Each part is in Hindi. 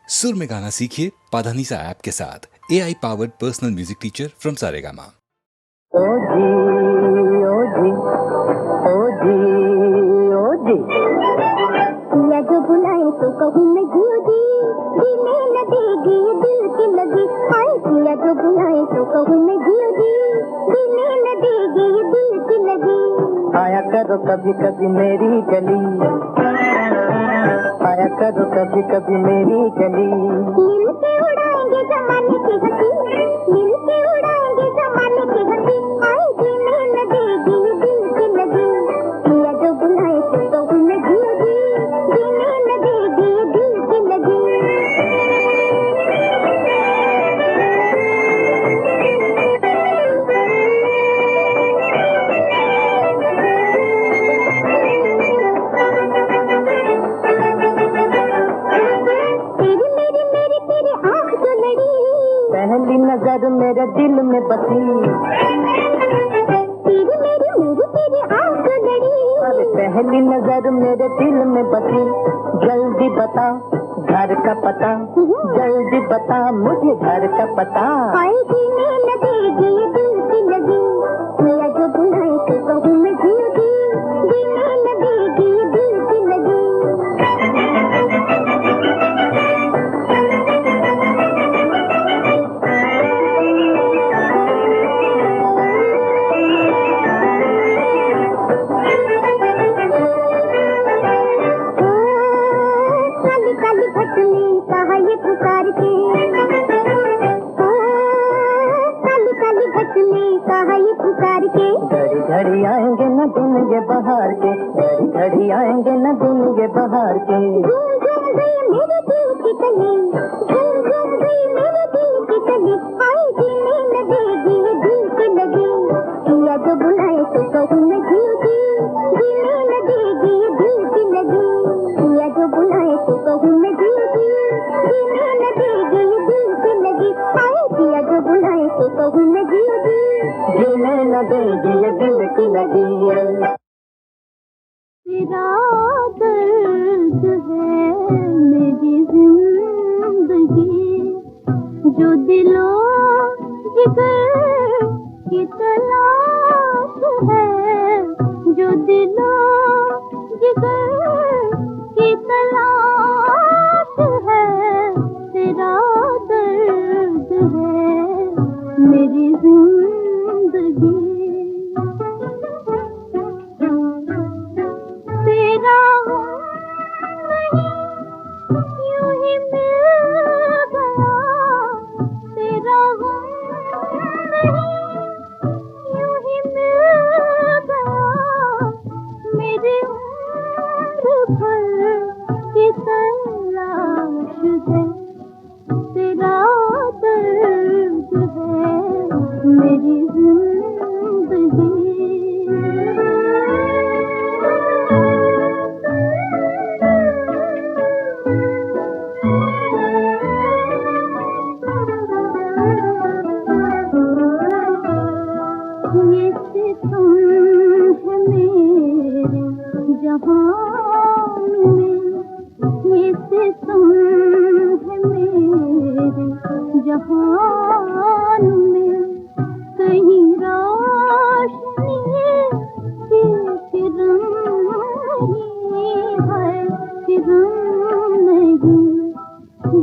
सुर में गाना सीखिए पाधानीसा ऐप के साथ। AI powered personal music teacher from Saregama. ओ जी ओ जी ओ जी ओ जी या जो बुलाए तो कहूँ मैं जियो जी, जीने न देगी ये दिल की लगी। हाय या जो बुलाए तो कहूँ मैं जियो जी, जीने न देगी ये दिल की लगी। आया करो कभी कभी मेरी गली, आया करो कभी कभी मेरी गली। मिल के उड़ाएंगे जमाने की हंसी, मिल के उड़ाएंगे जमाने की हंसी। हाय जीने न देगी ये दिल की लगी। या जो बुलाए तो कहूँ मैं जियो जी, जीने न देगी ये दिल की लगी। पहली नजर मेरे दिल में बसी, तेरी आँख लड़ी। अरे पहली नजर मेरे दिल में बसी। जल्दी बता घर का पता, जल्दी बता मुझे घर का पता। हाय जीने न देगी ये दिल की लगी। या जो बुलाए तो कहूँ मैं जियो जी, जीने न देगी ये दिल की लगी। काली काली भटनी कहा ये पुकार के, काली काली भटनी कहा ये पुकार के। घड़ी घड़ी आएंगे न दिन ये बहार के, घड़ी घड़ी आएंगे न दिन ये बहार के। झूम झूम गई मेरे दिल की कली, झूम झूम गई मेरे दिल की कली। हाय जीने न देगी ये दिल की लगी। या जो बुलाए तो कहूँ मैं जियो जी, जीने न देगी ये दिल की लगी। या जो बुलाए तो कहूँ मैं जियो जी, जीने न देगी ये दिल की लगी। हाय या जो बुलाए तो कहूँ मैं जियो जी, जीने न देगी ये दिल की लगी। तेरा दर्द है मेरी जिंदगी, जो दिलो जिगर की तलाश है, जो दिलो जिगर की तलाश है। तेरा दर्द है मेरी जिंदगी, तेरा यूं ही मिल गया, तेरा यूं ही मिल गया। मेरी उम्र भर की तलाश है, तेरा दर्द है मेरी जिंदगी। ये सितम है मेरे जहान में, ये सितम है मेरे जहान में। कहीं रोशनी की किरण नहीं है, किरण नहीं,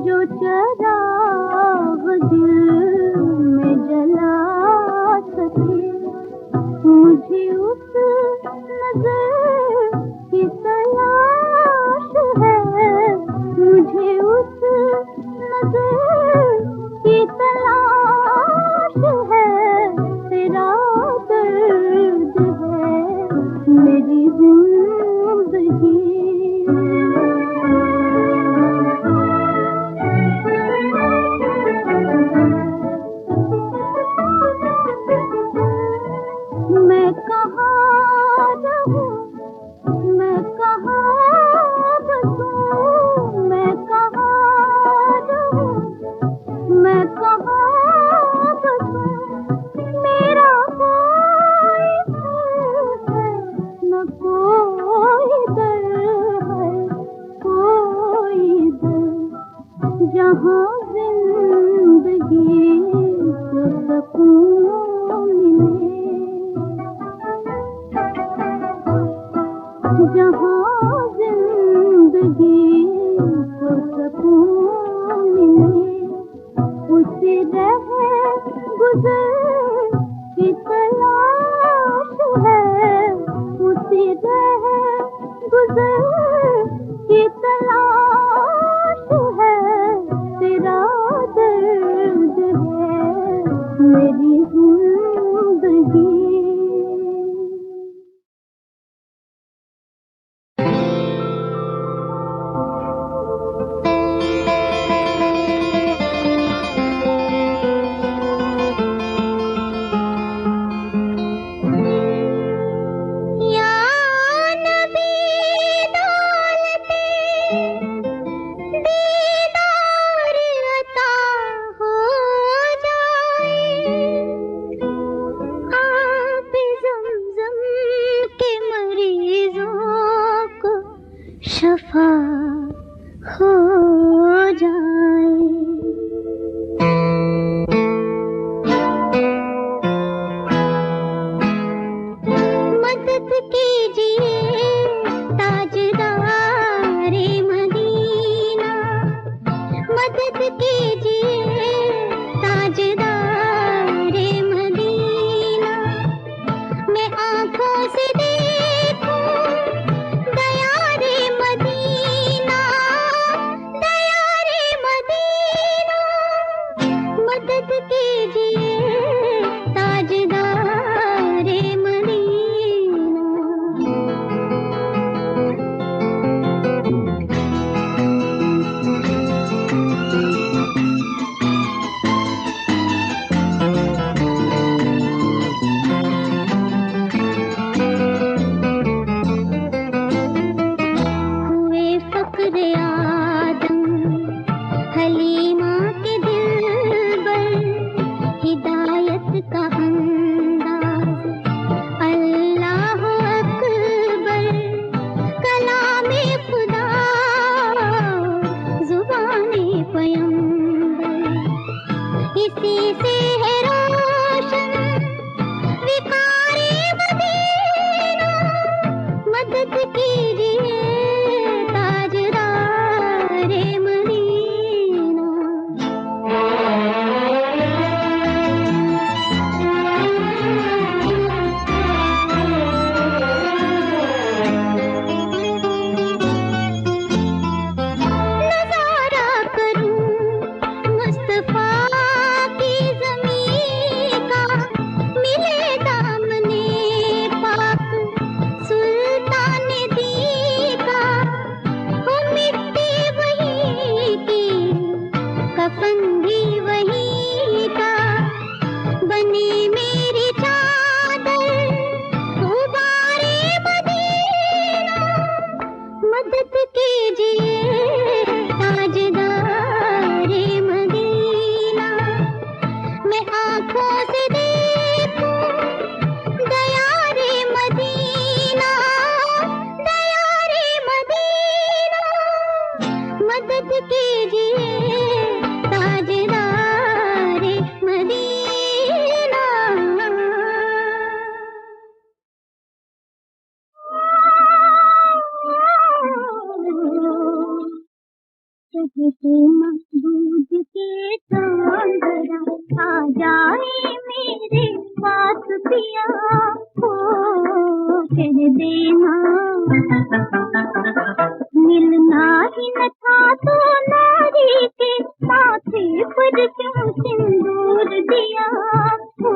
जो चराग दिल में जला सके। मुझे उस नजर की तलाश है, मुझे उस नजर की तलाश है। तेरा दर्द है मेरी जिंदगी। जहाँ जिंदगी को सकून मिले, जहाँ जिंदगी को सकून मिले, उसे रह गुजर की तलाश है, उसे रह गुजर की तलाश है, तेरा दर्द है मेरी जिंदगी। शफा हो जाए, मदद कीजिए ताजदारे मदीना, मदद कीजिए ताजदारे मदीना, मैं आंखों से देखूं दया रे मदीना, दया रे मदीना, मदद कीजिए ताजदारे मदीना। हुए फक्र आदम हलीमा के दिलबर, हिदायत का अंदाज अल्लाह अकबर, कलामे खुदा जुबाने पैगंबर, इसी से है रोशन विकारे मदीना, मदद कीजिए ताजदारे मदीना। नज़ारा करूं मुस्तफा की ज़मीं का, मिले दामने पाक सुल्तान दी का, वो मिट्टी वही की कफन भी वही का, बनी मेरी चादर गुबारे मदीना, मदद कीजिए ताजदारे मदीना, मैं आंखों से देखूं दया रे मदीना, दया रे मदीना, मदद कीजिए ताजदारे मदीना। कहते महबूब के चांदरा आ जाए मेरे पास पिया, हो कह देना मिलना ही न था तो नारी के माथे पर क्यों सिंदूर दिया, हो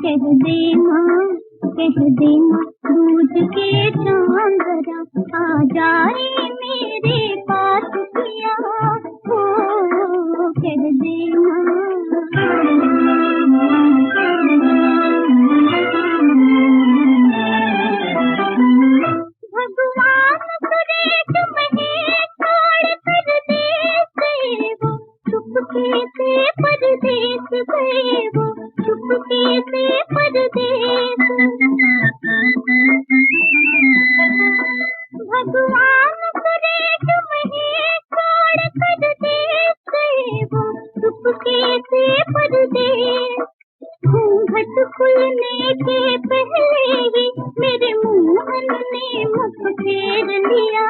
कह देना दूध के चांदरा आ जाए मेरे पास पिया, हो कह देना। भगवान करे तुम्हें छोड़ कर देश गए वो, चुपके से परदेश गए वो, चुपके से परदेश। भगवान करे तुम्हें छोड़ कर देश से पर्दे, घूंघट खुलने के पहले ही मेरे मोहन ने मुख फेर लिया।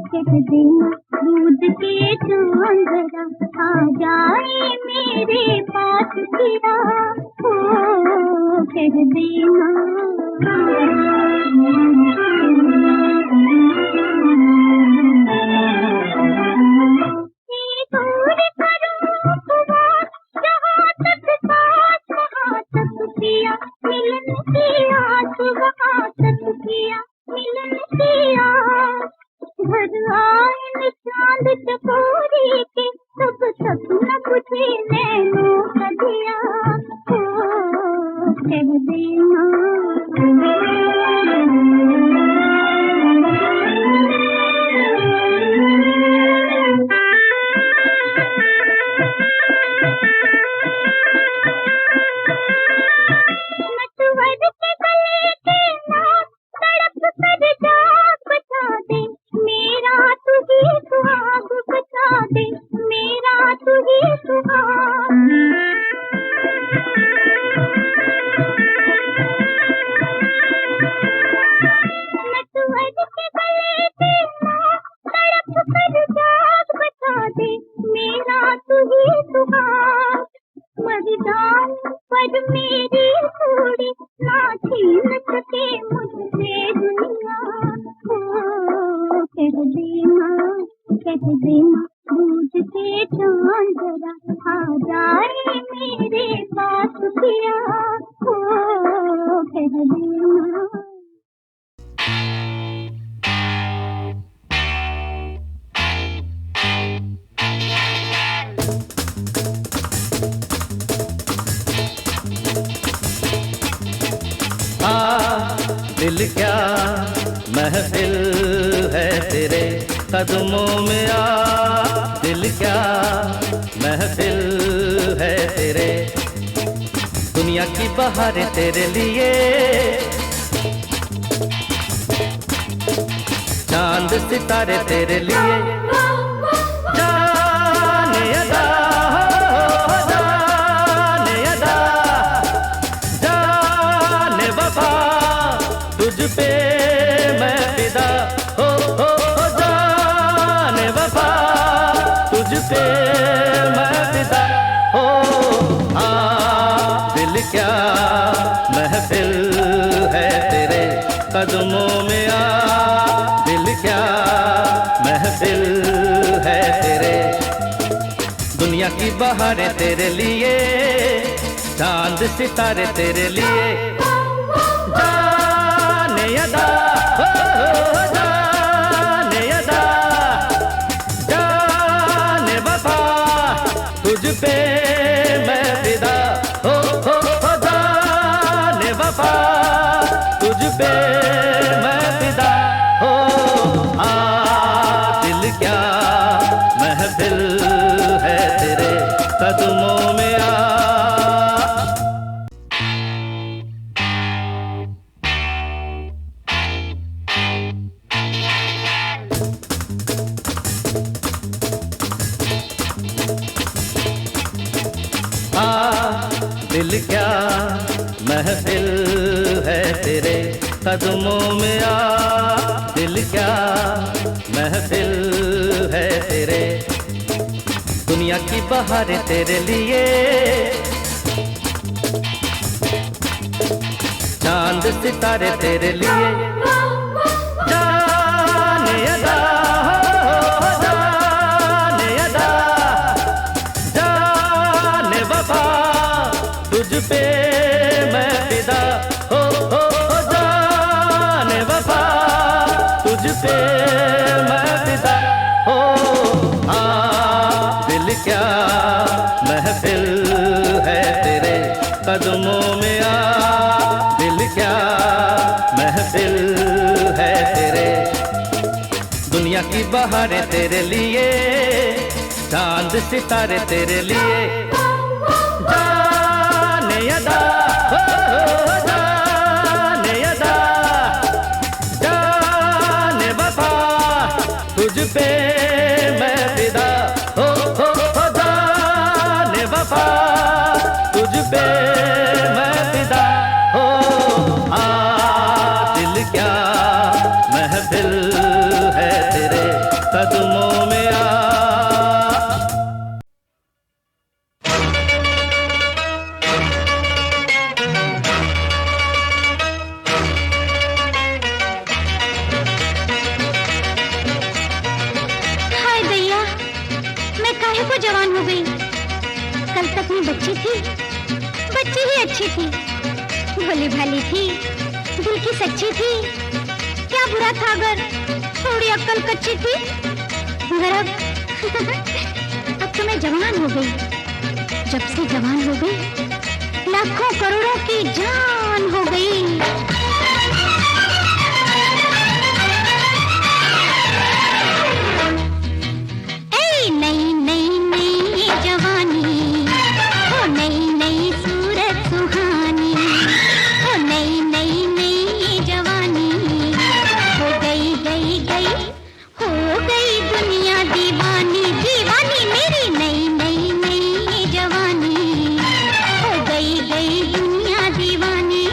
कह देना दूध के चांद जरा आ जाए मेरे पास फिरा। कह देना घर आए चांद चकोरी के, सब सपना बुझे नैनों का दिया। कह देना पर मेरी थोड़ी ना छीन सके मुझसे दुनिया। कह देना दूध के चांद जरा आ जाए मेरे पास पिया। कह देना दिल क्या महफिल है तेरे कदमों में आ। दिल क्या महफिल है तेरे, दुनिया की बहारें तेरे लिए, चांद सितारे तेरे लिए। जाने अदा हो जाने अदा, जाने वफा तुझ पे मैं फिदा हो जाने वफा तुझ पे मैं फिदा हो। दिल क्या महफिल है तेरे कदमों में आ। दिल क्या महफिल है तेरे, दुनिया की बहारें तेरे लिए, चांद सितारे तेरे लिए। जाने अदा हो जाने अदा, जाने वफा तुझ पे मैं फिदा हो जाने वफा तुझ पे मैं फिदा हो। दिल क्या महफिल है तेरे कदमों में आ। दिल क्या महफिल है तेरे कदमों में आ। दिल क्या महफिल है तेरे, दुनिया की बहारें तेरे लिए, चांद सितारे तेरे लिए। जाने अदा हो जाने अदा, जाने वफा तुझ पे मैं फिदा हो जाने वफा तुझ पे मैं फिदा हो। दिल क्या महफिल है तेरे कदमों में आ। दिल क्या महफिल है तेरे, दुनिया की बहारें तेरे लिए, चांद सितारे तेरे लिए। जाने अदा हो जाने अदा, जाने वफा तुझ पे मैं फिदा कदमों में आ। हाय दैया, मैं काहे को जवान हो गई। कल तक मैं बच्ची थी, बच्ची ही अच्छी थी, भोली भाली थी, दिल की सच्ची थी। क्या बुरा था अगर थोड़ी अक्ल कच्ची थी, मगर अब तो मैं जवान हो गई। जब से जवान हो गई, लाखों करोड़ों की जान हो गई। ऐ नई नई नई जवानी, ओ नई नई सूरत सुहानी, ओ नई नई नई जवानी, हो गई गई गई, हो गई दुनिया दीवानी, दीवानी मेरी नई नई नई जवानी, हो गई गई दुनिया दीवानी।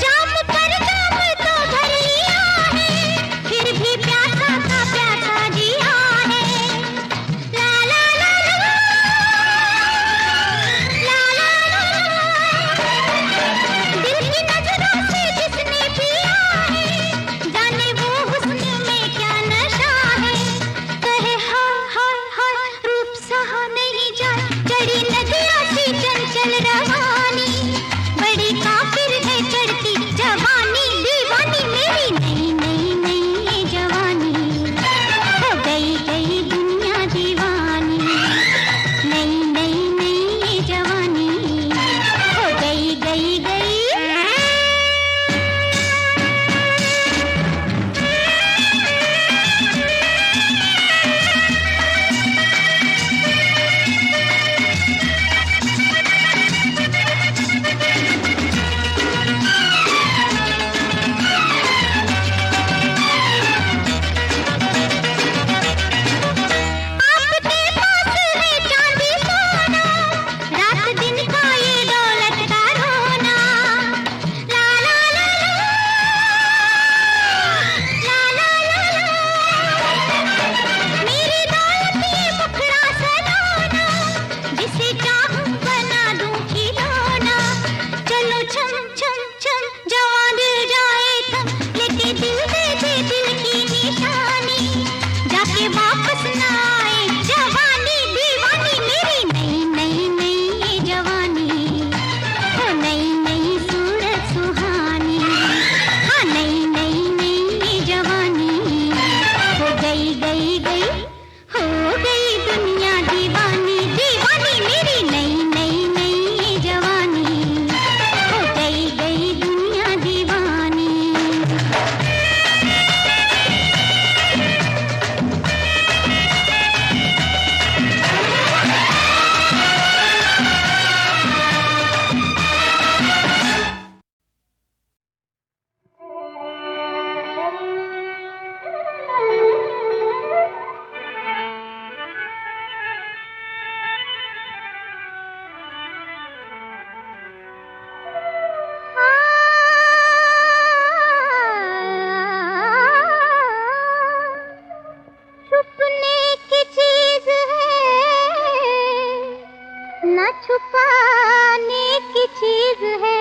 जाम पर जाम तो भर लिया है, फिर भी प्यासा का प्यासा जिया है। ला ला ला ला, ला ला ला, दिल की नजरों से जिसने पिया है, जाने वो हुस्न में क्या नशा है। कहे हाय हाय हाय, रूप सहा नहीं जाए, चढ़ी नदियाँ सी चंचल रवानी, बड़ी काफिर है चढ़ती जवानी, दीवानी मेरी नई नई नई जवानी, हो गई गई दुनिया दीवानी, नई नई नई जवानी, हो गई गई गई। आपके पास है चांदी सोना, रात दिन का ये दौलत का रोना। ला ला ला ला, ला ला ला ला, मेरी दौलत ये मुखड़ा सलोना, जिसे चाहूं बना दूं खिलौना। चलो छम छम छम, जवान जाए थम, लेके दिल दे दे दिल की निशानी, जाके वापस ना आए जवानी, दीवानी मेरी नई नई नई जवानी, हो नई नई सूरत सुहानी, हाँ नई नई नई जवानी, हो गई गई गई, हो गई दुनिया दीवानी, दीवानी मेरी नई नई नई जवानी, हो गई गई दुनिया दीवानी। छुपने की चीज है, न छुपाने की चीज है।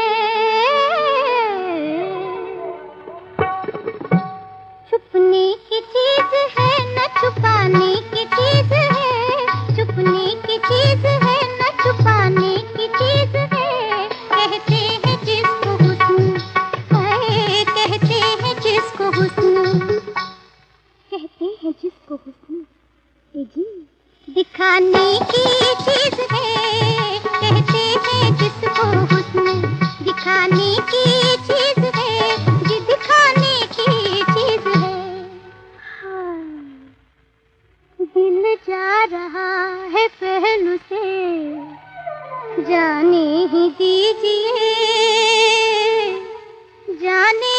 छुपने की चीज है, न छुपाने की चीज है। छुपने की चीज है, न छुपाने की चीज है। कहते हैं जिसको हुस्न, हाय कहते हैं जिसको हुस्न, कहते हैं जिसको हुस्न, ए जी दिखाने की चीज है। कहते हैं जिसको हुस्न, दिखाने की चीज है, जी दिखाने की चीज है। हाँ, दिल जा रहा है पहलू से, जाने ही दीजिए, जाने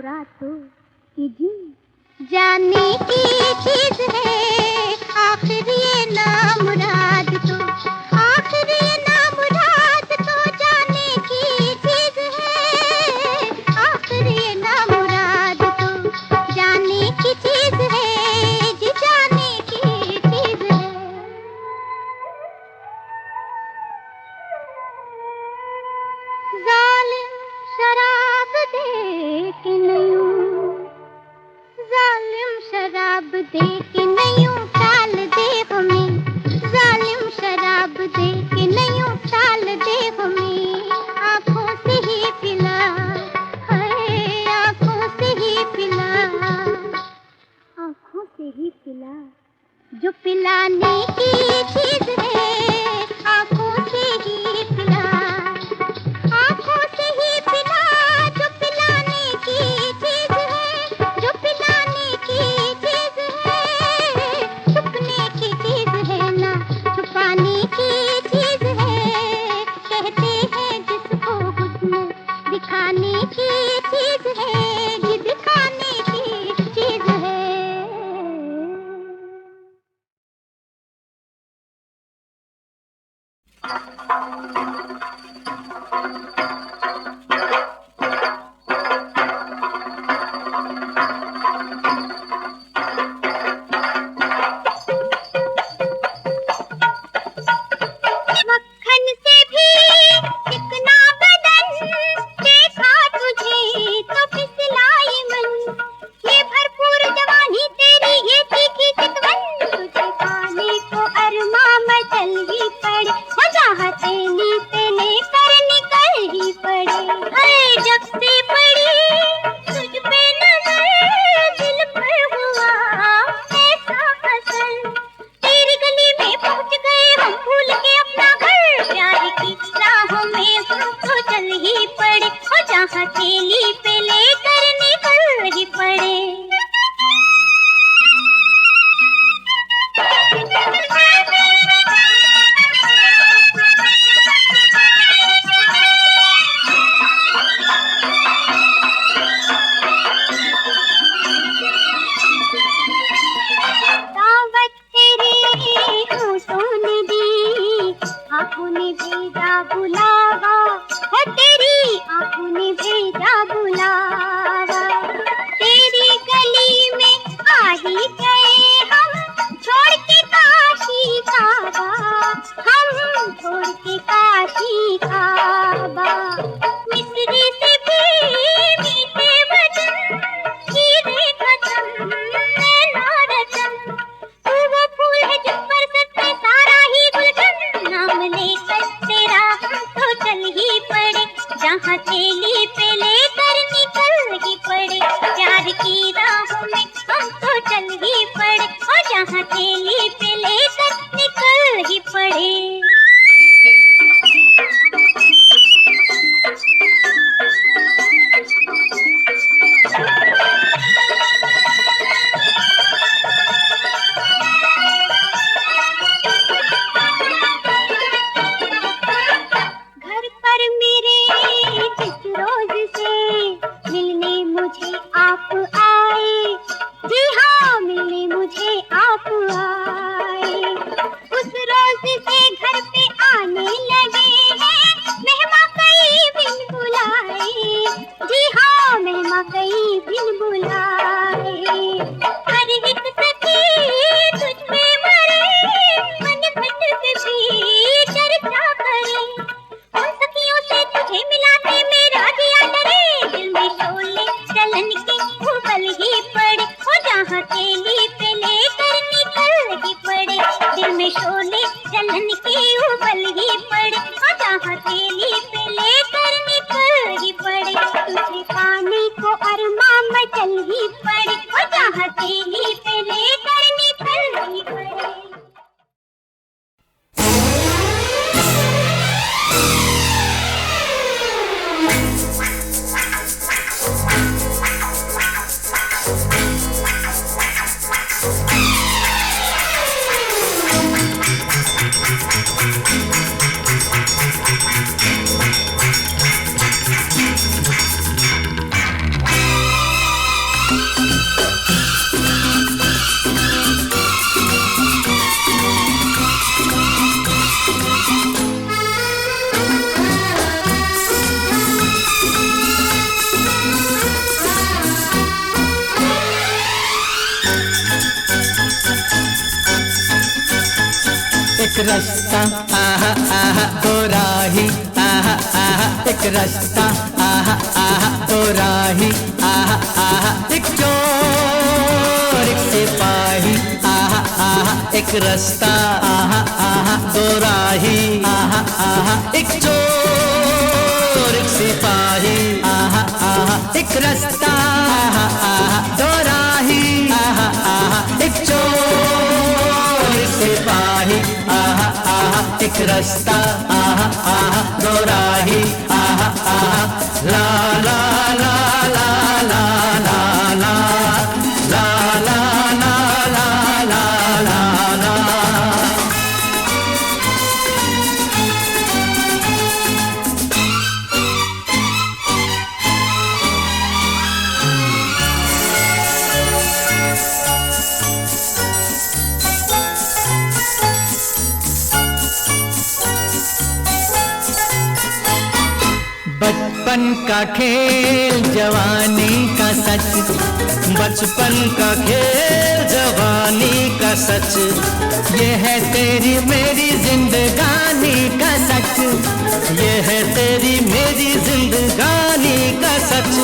मुराद तो कीजिए। जाने की चीज है आखिर ये ना मुराद तो, आखिर ये ना मुराद तो जाने की चीज है, आखिर ये ना मुराद तो जाने की चीज है, जी जाने की चीज है। जालिम शराब दे के नयूं, जालिम शराब दे के नयूं टाल दे हमें, जालिम शराब दे के नयूं टाल दे हमें। आँखों से ही पिला है, आँखों से ही पिला, आँखों से ही पिला, जो पिलाने की चीज है आँखों से ही पिला, आँखों से ही पिला, जो पिलाने की चीज है, जो पिलाने की चीज है, छुपने की चीज है ना छुपाने की चीज है, कहते हैं जिसको हुस्न दिखाने की चीज है, ये दिखाने की चीज है। मक्खन से भी चिकना बदन देखा तुझे तो फिसलाई मन, ये भरपूर जवानी तेरी ये तीखी चितवन, तुझे पाने को अरमा मचल ही पड़े, चाहते नी पे लेकर निकल ही पड़े। है जब से पड़ी तुझ पे नजर दिल पर हुआ ऐसा असर, तेरी गली में पहुंच गए हम भूल के अपना घर, प्यार की राहों में हमको चल ही पड़े, और जहाँ थैली पे लेकर निकल ही पड़े। दावत तेरी होठों ने दी, आँखों ने भेजा बुलावा, हो तेरी आँखों ने भेजा बुलावा, तेरी गली में आ ही गए हम छोड़ के काशी काबा, हम छोड़ के काशी काबा। मिस्री से भी मीठे वचन हीरे खत्म नैना रतन, तू वो फूल है जिस पर सजते सारा ही गुलशन, नाम लेकर तेरा हम तो चल ही पड़े, जहाँ थैली पे लेकर निकल ही पड़े, प्यार की राहों में हम तो चल ही पड़े, और जहाँ थैली पे लेकर निकल ही पड़े। रास्ता आहा आहा दो राही आहा आहा एक रास्ता आहा आहा दो राही आहा आहा एक चोर एक सिपाही आहा आहा एक रास्ता आहा आहा दो राही आहा आहा एक चोर एक सिपाही आहा आहा एक रास्ता आहा आहा दो राही आहा आहा एक चोर एक सिपाही आहा आहा एक रास्ता आहा आहा दो राही आहा आहा ला ला ला ला ला ला ला ला ला ला ला ला ला। बचपन का खेल जवानी का सच, बचपन का खेल जवानी का सच, ये है तेरी मेरी जिंदगानी का सच, ये है तेरी मेरी जिंदगानी का सच।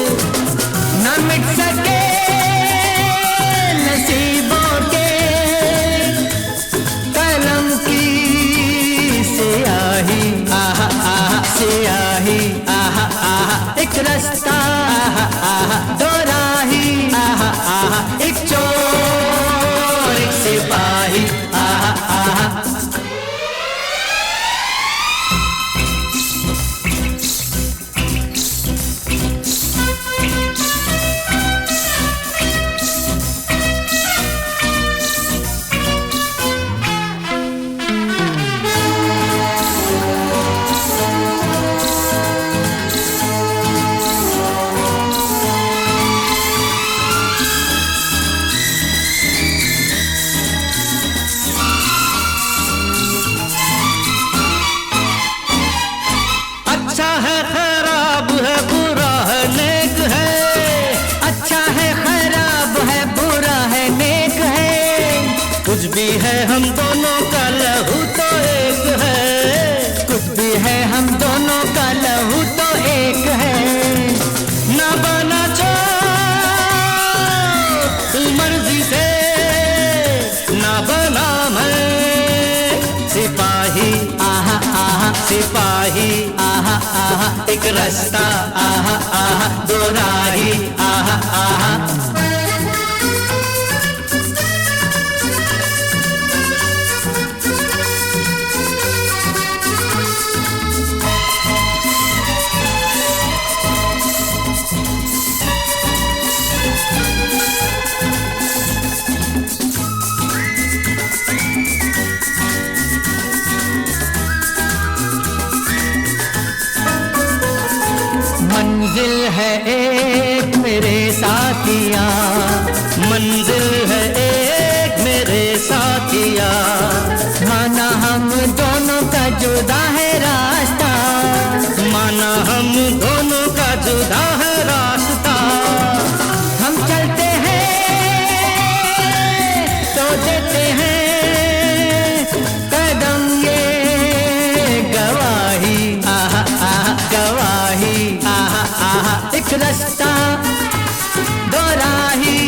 न मिट सके नसीबों के कलम की स्याही आहा आहा स्याही आहा आहा एक रास्ता आहा आहा दो राही आहा आहा एक चोर एक सिपाही आहा आहा। अच्छा है खराब है बुरा है नेक है, अच्छा है खराब है बुरा है नेक है, कुछ भी है हम दोनों का लहू तो एक है, कुछ भी है हम दोनों का लहू तो एक है। ना बना तू मर्जी से ना बना मैं सिपाही आहा आहा सिपाही आहा आहा एक रास्ता आहा आहा दो राही आहा आहा। मंजिल है एक मेरे साथिया, मंजिल है एक मेरे साथिया, माना हम दोनों का जुदा है रास्ता, माना हम दोनों का जुदा है रास्ता। हम चलते हैं तो देते हैं कदम ये गवाही आहा आहा गवाही आहा आहा एक रास्ता दो राही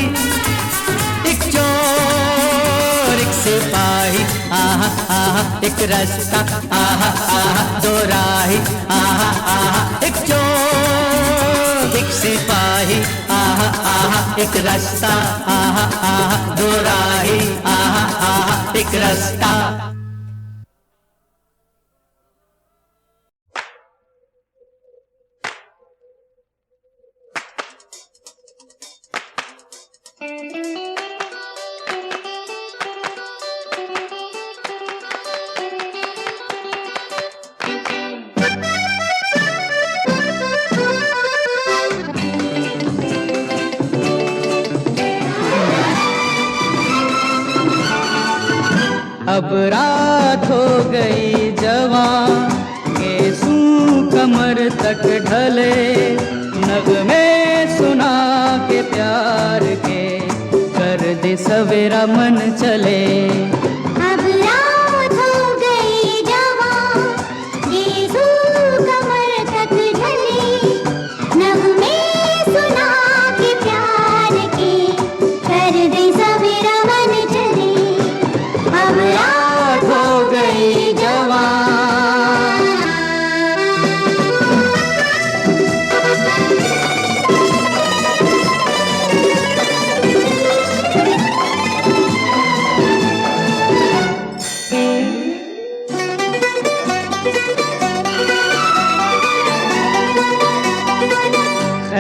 एक चोर एक सिपाही आहा आहा एक रास्ता आहा आहा दो राही आहा आहा एक चोर एक सिपाही आहा आहा एक रास्ता आहा आहा दो राही आहा आहा एक रास्ता। अब रात हो गई जवां केसू कमर तक ढले, नगमे सुना के प्यार के कर दे सवेरा मन चले। अब रात हो गई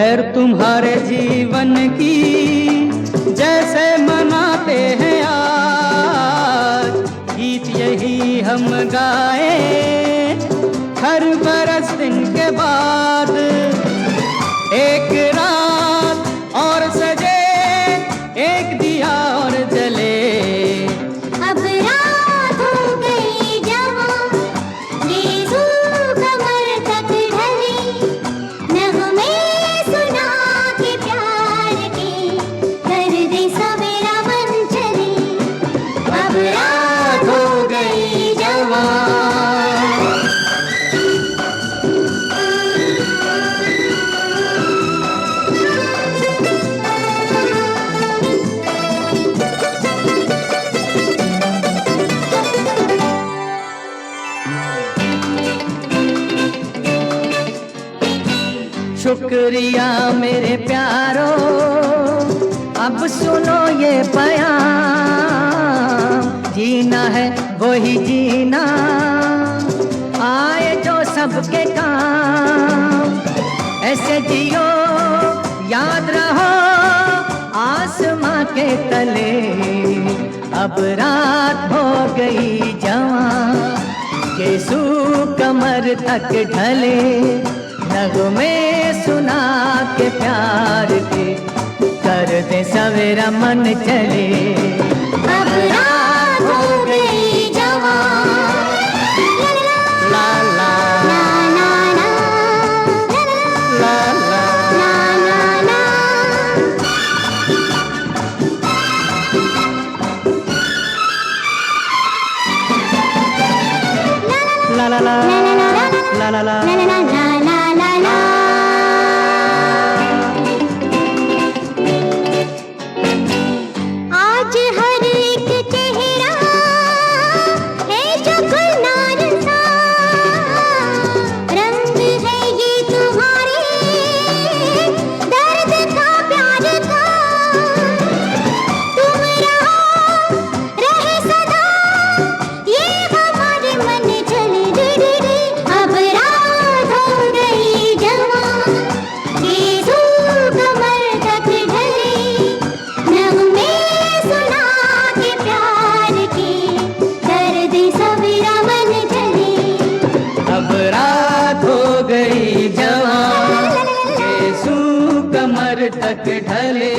खैर तुम्हारे जीवन की जैसे मनाते हैं आज, गीत यही हम गाए हर बरस दिन के बाद। एक रात और सजे, एक दिया और जले, अब रात हो गई जवां, गेज़ू कमर तक ढली, नगमे सुना के प्यार के, कर दे सवेरा बन चली। अब रात हो गई जवां। शुक्रिया मेरे प्यारो, अब सुनो ये बयान, जीना है वही जीना, आए जो सबके काम। ऐसे जियो याद रहो आसमां के तले, अब रात हो गई जवां, गेसू कमर तक ढले, नगमे सुना के प्यार के, कर दे सवेरा मन चले। अब रात हो गई जवां, ला ला ना ना ना, ला ला ना ना ना। ला ला ला ला ला ला। ला ला ला ला ला ला। आज हर एक चेहरा है जो गुलनार सा, रंग है ये तुम्हारे दर्द का प्यार का। तुम रहो रहे सदा ये हमारे मन चले रे रे। अब रात हो गई जवां, गेज़ू कमर तक ढली, नगमे सुना के प्यार के, दर्द सवेरा मन चली। अब रात हो गई जवां, गेसू कमर तक ढले।